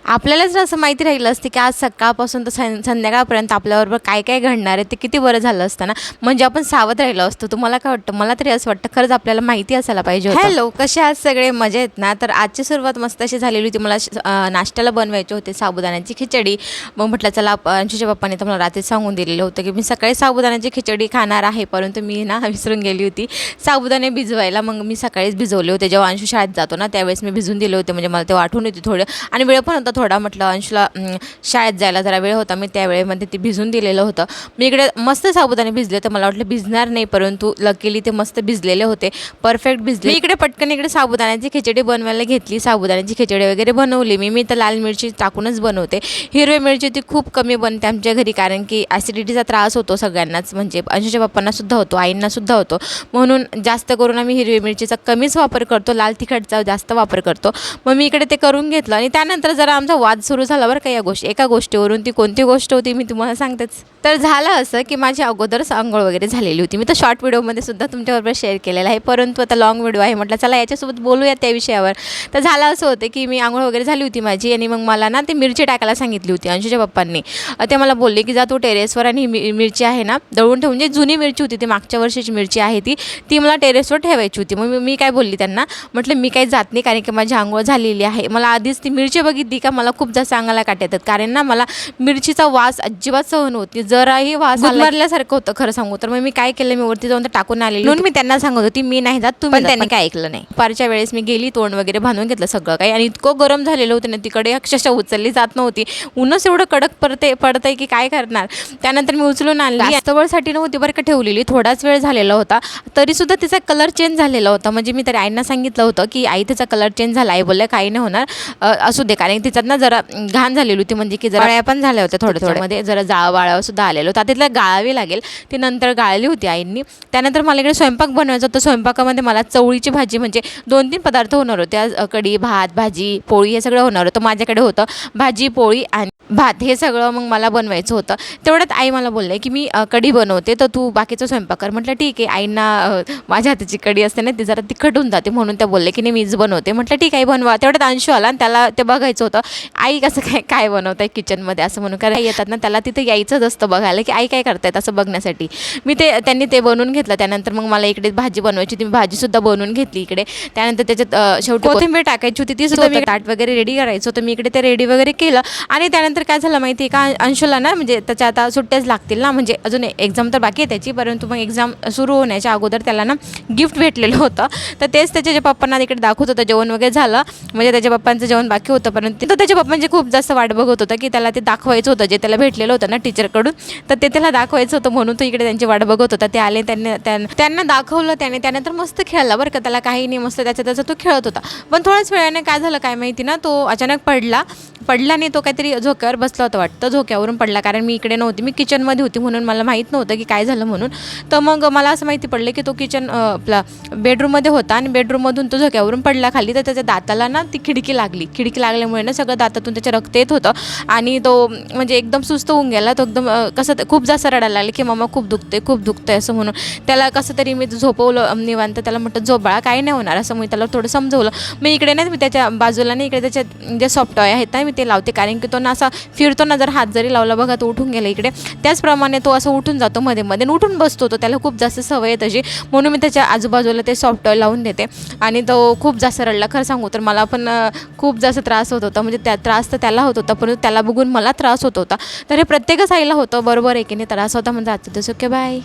आपल्यालाच असं माहिती राहिलं असते की आज सकाळपासून तर संध्याकाळपर्यंत आपल्याबरोबर काय काय घडणार आहे ते किती बरं झालं असतं ना. म्हणजे आपण सावध राहिलो असतो. तुम्हाला काय वाटतं? मला तरी असं वाटतं खरंच आपल्याला माहिती असायला पाहिजे होतं. हॅलो, कसे आज सगळे मजेत ना? तर आजची सुरुवात मस्त अशी झालेली होती. मला नाश्त्याला बनवायचे होते साबुदाण्याची खिचडी. मग म्हटलं चला अंशूच्या पप्पाने तर मला रात्री सांगून दिलेलं होतं की मी सकाळी साबुदाण्याची खिचडी खाणार आहे, परंतु मी ना विसरून गेली होती साबुदाणे भिजवायला. मग मी सकाळीच भिजवले होते. जेव्हा अंशू शाळेत जातो ना त्यावेळेस मी भिजून दिले होते, म्हणजे मला ते आठवण होती थोडं. आणि वेळ पण होता थोडा. म्हटलं अंशूला शाळेत जायला जरा वेळ होता, मी त्या वेळेमध्ये ते भिजून दिलेलं होतं. मी इकडे मस्त साबुदाणे भिजले तर मला वाटलं भिजणार नाही, परंतु लकीली ते मस्त भिजलेले होते, परफेक्ट भिजले. मी इकडे पटकन साबुदाण्याची खिचडी बनवायला घेतली. साबुदाण्याची खिचडी वगैरे बनवली. मी तर लाल मिरची टाकूनच बनवते. हिरवी मिरची ती खूप कमी बनते आमच्या घरी, कारण की ॲसिडिटीचा त्रास होतो सगळ्यांनाच, म्हणजे अंशूच्या पप्पांनासुद्धा होतो, आईंनासुद्धा होतो. म्हणून जास्त करून आम्ही हिरवी मिरचीचा कमीच वापर करतो, लाल तिखटचा जास्त वापर करतो. मग मी इकडे ते करून घेतलं आणि त्यानंतर जरा आमचा वाद सुरू झाला बरं का एका गोष्टीवरून. ती कोणती गोष्ट होती मी तुम्हाला सांगतेच. तर झालं असं की माझी अगोदरच आंघोळ वगैरे झालेली होती. मी तर शॉर्ट व्हिडिओमध्ये सुद्धा तुमच्याबरोबर शेअर केलेला आहे, परंतु आता लॉंग व्हिडिओ आहे, म्हटलं चला याच्यासोबत बोलूया त्या विषयावर. तर झालं असं होतं की मी आंघोळ वगैरे झाली होती माझी, आणि मग मला ना ते मिरची टाकायला सांगितली होती अंशूच्या पप्पांनी. ते मला बोलले की जा तू टेरेसवर आणि मिरची आहे ना दळून ठेवून, जे जुनी मिरची होती ती मागच्या वर्षीची मिरची आहे ती मला टेरेसवर ठेवायची होती. मग मी काय बोलली त्यांना, म्हटलं मी काही जात नाही, कारण की माझी आंघोळ झालेली आहे. मला आधीच ती मिरची बघितली का मला खूप जास्त अंगाला काटे येतात, कारण ना मला मिरचीचा वास अजिबात सहन होत नाही. जराही वास मारल्यासारखं होतं खरं सांगू तर. मग मी काय केलं, मी वरती जाऊन टाकून आलेली. म्हणून मी त्यांना सांगत होती मी नाही जात, तुम्ही. त्यांनी काय ऐकलं नाही. दुपारच्या वेळेस मी गेली, तोंड वगैरे बांधून घेतलं सगळं काही, आणि इतकं गरम झालेलं होतं ना तिकडे, अक्षरशः उचलली जात नव्हती. उन्हच एवढं कडक पडतंय की काय करणार. त्यानंतर मी उचलून आणली. जास्त वेळसाठी नव्हती बरं का ठेवलेली, थोडाच वेळ झालेला होता, तरीसुद्धा तिचा कलर चेंज झालेला होता. म्हणजे मी तरी आईंना सांगितलं होतं की आई तिचा कलर चेंज झाला. आई बोलल्या काही नाही होणार, असू दे, कारण तिच्यात ना जरा घाण झालेली होती, म्हणजे की जरा पण झाल्या होत्या थोड्यामध्ये, जरा जाळं सुद्धा आलेलं होतं. तिथला गाळावी लागेल, ती नंतर गाळली होती आईंनी. त्यानंतर मला इकडे स्वयंपाक बनवायचा होता. स्वयंपाकामध्ये मला चवळीची भाजी, म्हणजे 2-3 पदार्थ होणार होते. कढी, भात, भाजी, पोळी हे सगळं होणार होतं. माझ्याकडे होतं भाजी, पोळी आणि भात, हे सगळं मग मला बनवायचं होतं. तेवढ्यात आई मला बोलले की मी कढी बनवते, तर तू बाकीचं स्वयंपाक कर. म्हटलं ठीक आहे. आईंना माझ्या हाताची कढी असते ना ती जरा तिखट होऊन जाते, म्हणून त्या बोलले की नाही मीच बनवते. म्हटलं ठीक आहे बनवा. तेवढ्यात अंशू आला आणि त्याला ते बघायचं होतं आई कसं काय बनवत आहे किचनमध्ये, असं म्हणून. कारण येतात ना त्याला तिथं यायचंच असतं बघायला की आई काय करतायत असं बघण्यासाठी. त्यांनी ते बनवून घेतलं. त्यानंतर मग मला इकडे भाजी बनवायची होती, मी भाजीसुद्धा बनवून घेतली इकडे. त्यानंतर त्याच्यात शेवटी कोथिंबीर टाकायची होती, ती सुद्धा मी ताट वगैरे रेडी करायचं होतं. मी इकडे ते रेडी वगैरे केलं. आणि त्यानंतर काय झालं माहिती आहे का, अंशूला ना म्हणजे त्याच्या आता सुट्ट्याच लागतील ना, म्हणजे अजून एक्झाम तर बाकी आहे त्याची, परंतु मग एक्झाम सुरू होण्याच्या अगोदर त्याला ना गिफ्ट भेटलेलं होतं. तर तेच त्याच्या पप्पांना इकडे दाखवत होतं. जेवण वगैरे झालं, म्हणजे त्याच्या पप्पांचं जेवण बाकी होतं, परंतु तो त्याच्या पप्पांची खूप जास्त वाट बघत होता की त्याला ते दाखवायचं होतं जे त्याला भेटलेलं होतं ना टीचरकडून, तर ते त्याला दाखवायचं होतं, म्हणून तो इकडे त्यांची वाट बघत होता. ते आले, त्यांना दाखवलं त्यानंतर मस्त खेळला बरं का, त्याला काही नाही, मस्त त्याचा तो खेळत होता. पण थोड्याच वेळाने काय झालं काय माहिती ना, तो अचानक पडला नाही, तो काहीतरी झोक्यावर बसला होता वाटतं, झोक्यावरून पडला. कारण मी इकडे नव्हती, मी किचनमध्ये होती, म्हणून मला माहीत नव्हतं की काय झालं म्हणून. तर मग मला असं माहिती पडलं की तो आपला बेडरूममध्ये होता, आणि बेडरूममधून तो झोक्यावरून पडला खाली. तर त्याच्या दाताला ना ती खिडकी लागल्यामुळे ना सगळं दातातून त्याच्या रक्त येत होतं, आणि तो म्हणजे एकदम सुस्त होऊन गेला. तो एकदम कसं खूप जास्त रडायला लागले की मम्मा खूप दुखतंय असं म्हणून. त्याला कसं तरी मी झोपवलं निवांत. त्याला म्हटलं झोप बाळा, काही नाही होणार असं मी त्याला थोडं समजवलं. मी इकडे नाही, मी त्याच्या बाजूला नाही, इकडे त्याच्या जे सॉफ्ट टॉय आहेत ना मी ते लावते, कारण की तो ना असा फिरतो ना, जर हात जरी लावला बघा तो उठून गेला इकडे. त्याचप्रमाणे तो असं उठून जातो मध्ये उठून बसतो. तो त्याला खूप जास्त सवय आहे तशी, म्हणून मी त्याच्या आजूबाजूला ते सॉफ्ट टॉय लावून देते. आणि तो खूप जास्त रडला. खरं सांगू तर मला पण खूप जास्त त्रास होत होता, म्हणजे त्या त्रास तर त्याला होत होता, परंतु त्याला बघून मला त्रास होत होता. तर हे प्रत्येकच आईला होतं, बरोबर आहे की नाही. त्रास होता म्हणजे आजचं दिवस ओके बाय.